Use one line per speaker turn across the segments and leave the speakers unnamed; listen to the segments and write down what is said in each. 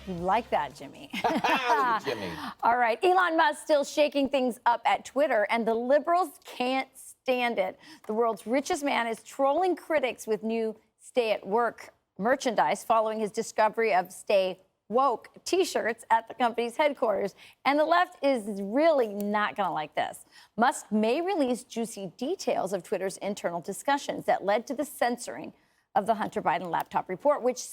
You like that, Jimmy.
Jimmy.
All right. Elon Musk still shaking things up at Twitter, and the liberals can't stand it. The world's richest man is trolling critics with new stay-at-work merchandise following his discovery of Stay Woke T-shirts at the company's headquarters. And the left is really not going to like this. Musk may release juicy details of Twitter's internal discussions that led to the censoring of the Hunter Biden laptop report, which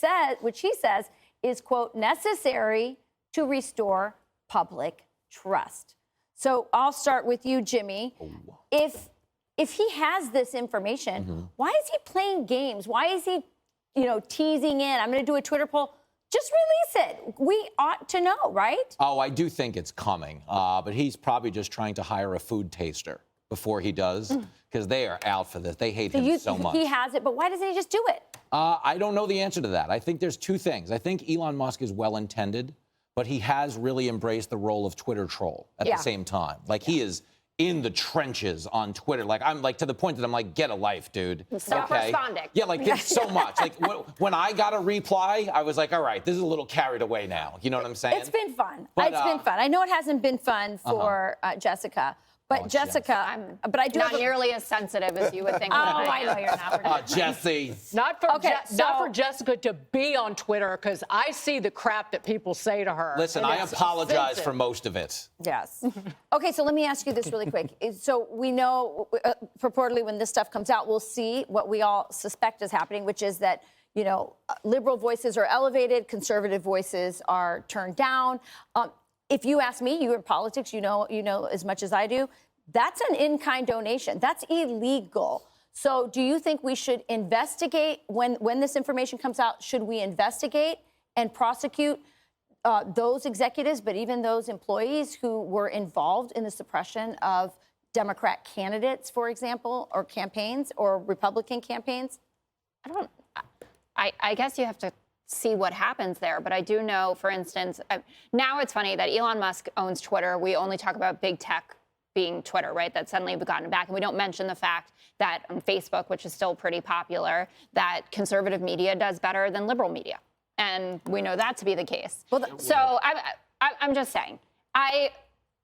he says is, quote, necessary to restore public trust. So I'll start with you, Jimmy. If he has this information, why is he playing games? Why is he, teasing in? I'm going to do a Twitter poll. Just release it. We ought to know, right?
Oh, I do think it's coming, but he's probably just trying to hire a food taster before he does, because they are out for this. They hate him so much.
He has it, but why doesn't he just do it?
I don't know the answer to that. I think there's two things. I think Elon Musk is well-intended, but he has really embraced the role of Twitter troll at the same time. Like, he is in the trenches on Twitter. Like, I'm like, to the point that I'm like, get a life, dude.
Stop responding.
Yeah, like, there's so much. Like, when I got a reply, I was like, all right, this is a little carried away now. You know what I'm saying?
It's been fun.
But,
it's been fun. I know it hasn't been fun for Jessica. But Jessica,
but I do not nearly as sensitive as you would think.
I know you're not.
Jesse.
Not for Jessica to be on Twitter, because I see the crap that people say to her.
Listen, I apologize for most of it.
Yes. Okay, so let me ask you this really quick. So we know, purportedly, when this stuff comes out, we'll see what we all suspect is happening, which is that, liberal voices are elevated, conservative voices are turned down. If you ask me, you're in politics, you know as much as I do, that's an in-kind donation. That's illegal. So do you think we should investigate, when this information comes out, should we investigate and prosecute those executives, but even those employees who were involved in the suppression of Democrat candidates, for example, or campaigns, or Republican campaigns?
I guess you have to see what happens there. But I do know, for instance, now it's funny that Elon Musk owns Twitter. We only talk about big tech being Twitter, right? That suddenly we've gotten back. And we don't mention the fact that on Facebook, which is still pretty popular, that conservative media does better than liberal media. And we know that to be the case. So I'm just saying, I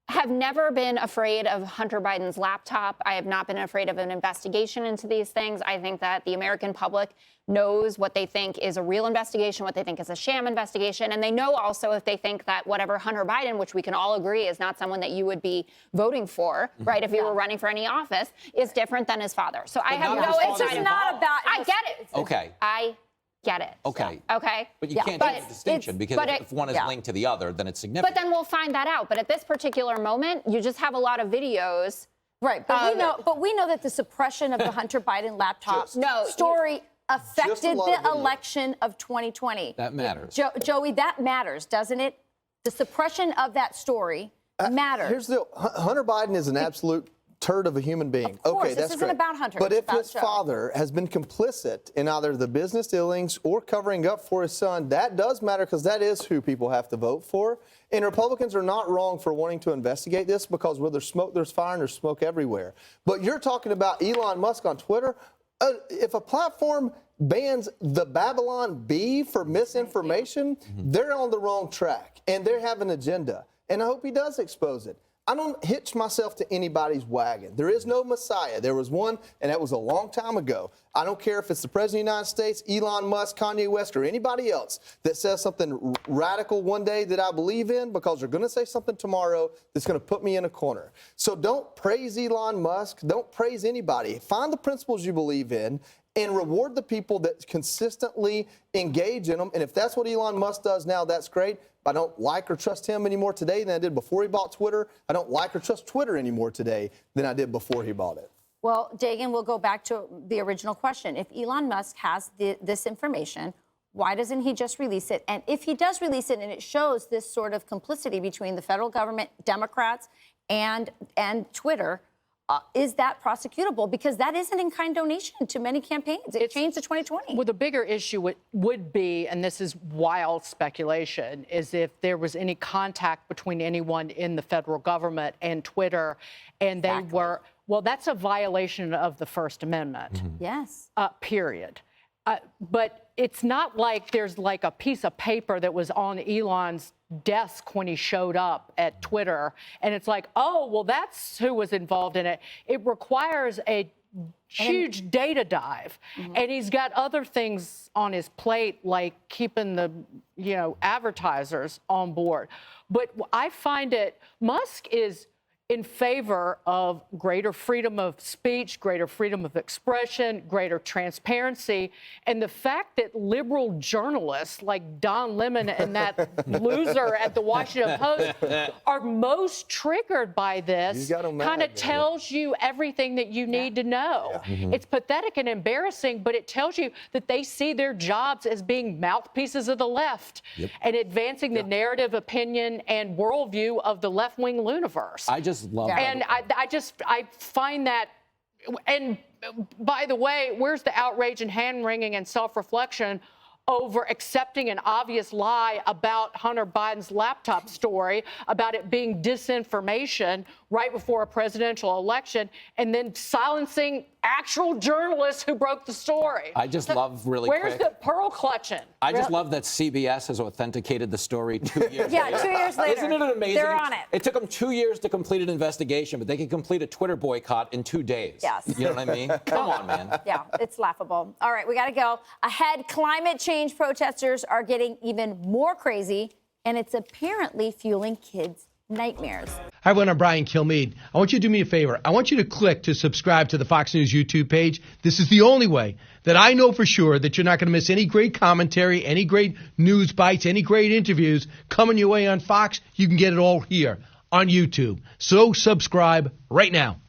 have never been afraid of Hunter Biden's laptop. I have not been afraid of an investigation into these things. I think that the American public knows what they think is a real investigation, what they think is a sham investigation. And they know also if they think that whatever Hunter Biden, which we can all agree is not someone that you would be voting for, right, if you were running for any office, is different than his father. So I have no,
it's just not about.
I get it.
Okay.
I get it.
Okay.
Okay.
But you can't do the distinction, because if one is linked to the other, then it's significant.
But then we'll find that out. But at this particular moment, you just have a lot of videos.
Right. But we know that the suppression of the Hunter Biden laptop story affected the election of 2020.
That matters.
Joey, that matters, doesn't it? The suppression of that story matters.
Here's the Hunter Biden is an absolute turd of a human being.
Of course,
okay,
this
that's
isn't
great.
about Hunter.
But
it's
if his father has been complicit in either the business dealings or covering up for his son, that does matter, because that is who people have to vote for. And Republicans are not wrong for wanting to investigate this, because where there's smoke, there's fire, and there's smoke everywhere. But you're talking about Elon Musk on Twitter. If a platform bans the Babylon Bee for misinformation, they're on the wrong track, and they have an agenda. And I hope he does expose it. I don't hitch myself to anybody's wagon. There is no Messiah. There was one, and that was a long time ago. I don't care if it's the President of the United States, Elon Musk, Kanye West, or anybody else that says something radical one day that I believe in, because they're going to say something tomorrow that's going to put me in a corner. So don't praise Elon Musk. Don't praise anybody. Find the principles you believe in and reward the people that consistently engage in them. And if that's what Elon Musk does now, that's great. I don't like or trust him anymore today than I did before he bought Twitter. I don't like or trust Twitter anymore today than I did before he bought it.
Well, Dagan, we'll go back to the original question. If Elon Musk has this information, why doesn't he just release it? And if he does release it and it shows this sort of complicity between the federal government, Democrats, and Twitter, is that prosecutable? Because that is an in-kind donation to many campaigns. It changed to 2020.
Well, the bigger issue would be, and this is wild speculation, is if there was any contact between anyone in the federal government and Twitter, and they were, well, that's a violation of the First Amendment.
Yes.
Period. But it's not like there's like a piece of paper that was on Elon's desk when he showed up at Twitter, and it's like, oh, well, that's who was involved in it. It requires a huge data dive, and he's got other things on his plate, like keeping the, advertisers on board. But I find Musk is in favor of greater freedom of speech, greater freedom of expression, greater transparency. And the fact that liberal journalists like Don Lemon and that loser at the Washington Post are most triggered by this kind of tells you everything that you need to know. Yeah. It's pathetic and embarrassing, but it tells you that they see their jobs as being mouthpieces of the left and advancing the narrative, opinion, and worldview of the left-wing universe.
I just love that.
And I find that, and by the way, where's the outrage and hand-wringing and self-reflection over accepting an obvious lie about Hunter Biden's laptop story, about it being disinformation right before a presidential election, and then silencing actual journalists who broke the story?
I just love really
Where's
quick.
the pearl clutching?
I just love that CBS has authenticated the story 2 years later.
2 years later.
Isn't it amazing?
They're on it.
It took them 2 years to complete an investigation, but they could complete a Twitter boycott in 2 days.
Yes.
You know what I mean? Come on, man.
Yeah, it's laughable. All right, we got to go. Ahead, climate change protesters are getting even more crazy, and it's apparently fueling kids' nightmares.
Hi, everyone. I'm Brian Kilmeade. I want you to do me a favor. I want you to click to subscribe to the Fox News YouTube page. This is the only way that I know for sure that you're not going to miss any great commentary, any great news bites, any great interviews coming your way on Fox. You can get it all here on YouTube. So subscribe right now.